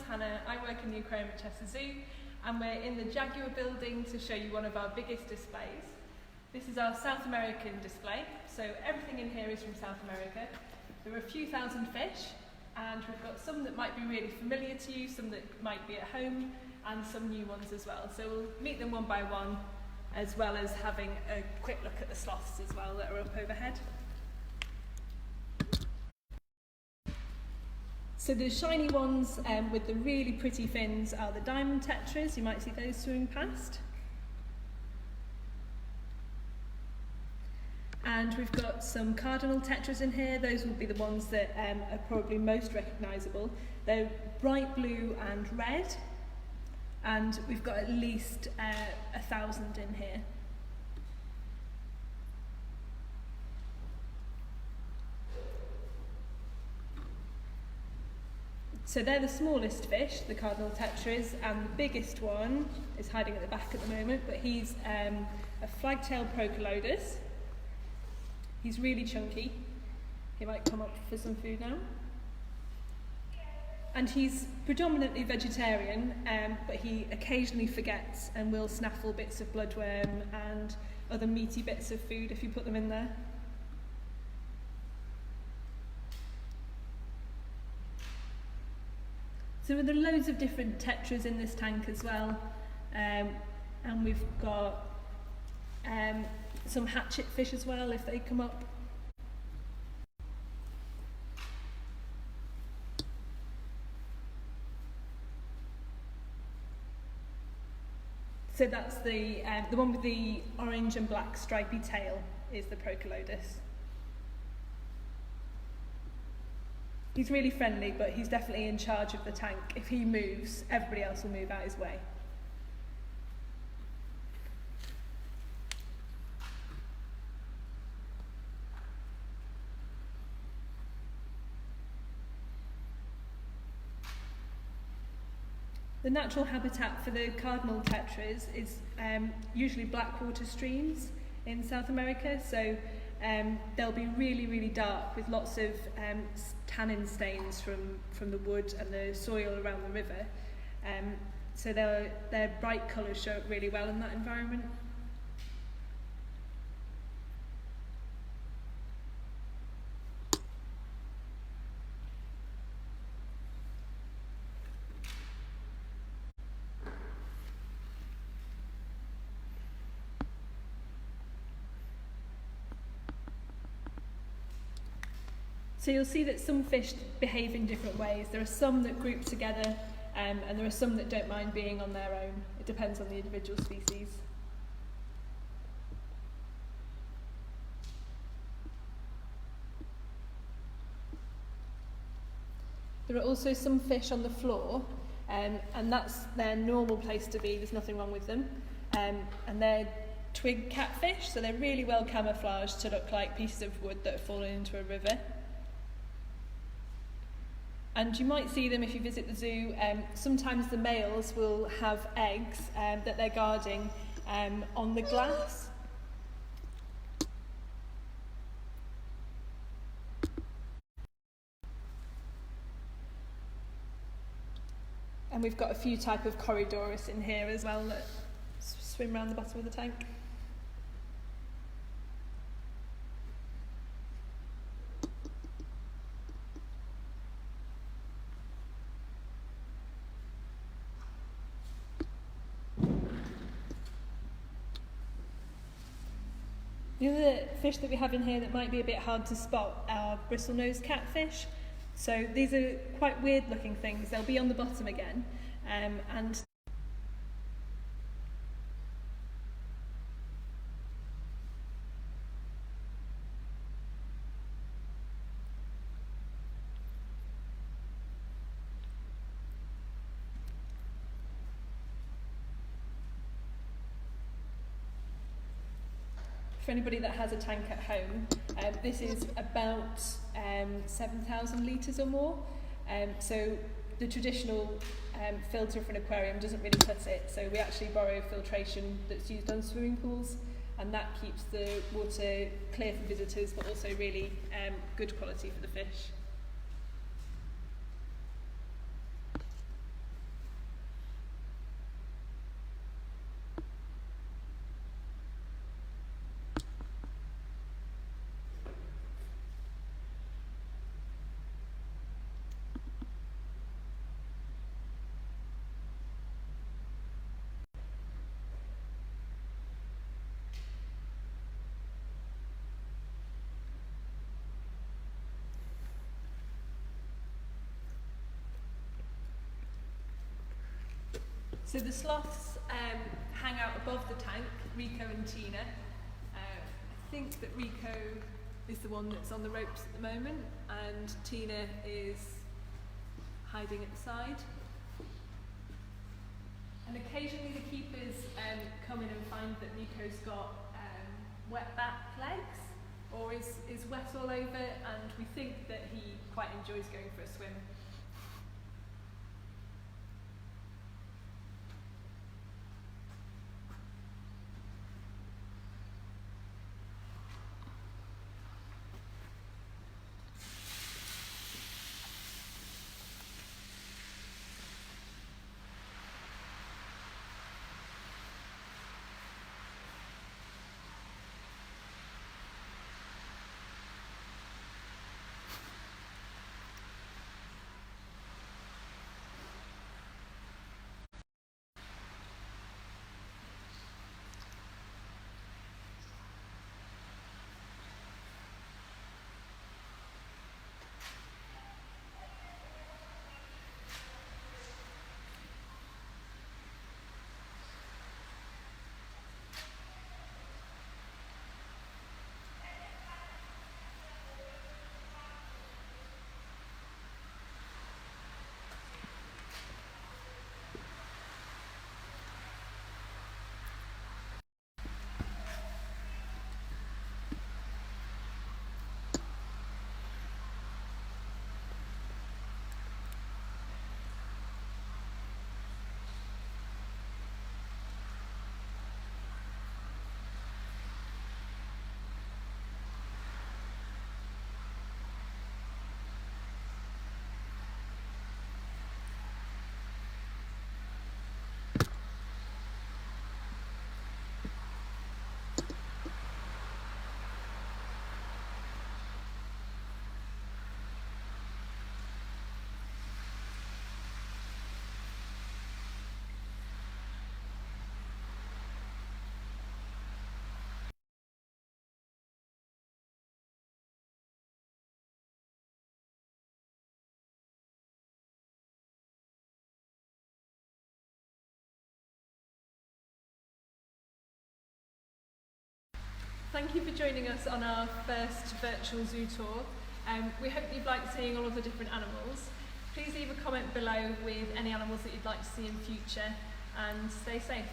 Hannah. I work in the aquarium at Chester Zoo, and we're in the Jaguar building to show you one of our biggest displays. This is our South American display, so everything in here is from South America. There are a few thousand fish, and we've got some that might be really familiar to you, some that might be at home, and some new ones as well. So we'll meet them one by one, as well as having a quick look at the sloths as well that are up overhead. So the shiny ones with the really pretty fins are the diamond tetras. You might see those swimming past. And we've got some cardinal tetras in here. Those will be the ones that are probably most recognisable. They're bright blue and red, and we've got at least 1,000 in here. So they're the smallest fish, the cardinal tetras, and the biggest one is hiding at the back at the moment, but he's a flagtail Procolodus. He's really chunky. He might come up for some food now. And he's predominantly vegetarian, but he occasionally forgets and will snaffle bits of bloodworm and other meaty bits of food if you put them in there. So there are loads of different tetras in this tank as well, and we've got some hatchet fish as well if they come up. So that's the one with the orange and black stripy tail is the Procolodus. He's really friendly, but he's definitely in charge of the tank. If he moves, everybody else will move out his way. The natural habitat for the cardinal tetras is usually blackwater streams in South America, so they'll be really, really dark with lots of tannin stains from the wood and the soil around the river. So their bright colours show up really well in that environment. So you'll see that some fish behave in different ways. There are some that group together, and there are some that don't mind being on their own. It depends on the individual species. There are also some fish on the floor, and that's their normal place to be. There's nothing wrong with them. And they're twig catfish, so they're really well camouflaged to look like pieces of wood that have fallen into a river. And you might see them if you visit the zoo. Sometimes the males will have eggs that they're guarding on the glass. And we've got a few types of Corydoras in here as well that swim around the bottom of the tank. The other fish that we have in here that might be a bit hard to spot are bristlenose catfish. So these are quite weird looking things. They'll be on the bottom again, and for anybody that has a tank at home, this is about 7,000 litres or more. So the traditional filter for an aquarium doesn't really cut it, so we actually borrow filtration that's used on swimming pools, and that keeps the water clear for visitors, but also really good quality for the fish. So the sloths hang out above the tank, Rico and Tina. I think that Rico is the one that's on the ropes at the moment, and Tina is hiding at the side. And occasionally the keepers come in and find that Rico's got wet back legs, or is wet all over, and we think that he quite enjoys going for a swim. Thank you for joining us on our first virtual zoo tour. We hope you've liked seeing all of the different animals. Please leave a comment below with any animals that you'd like to see in future, and stay safe.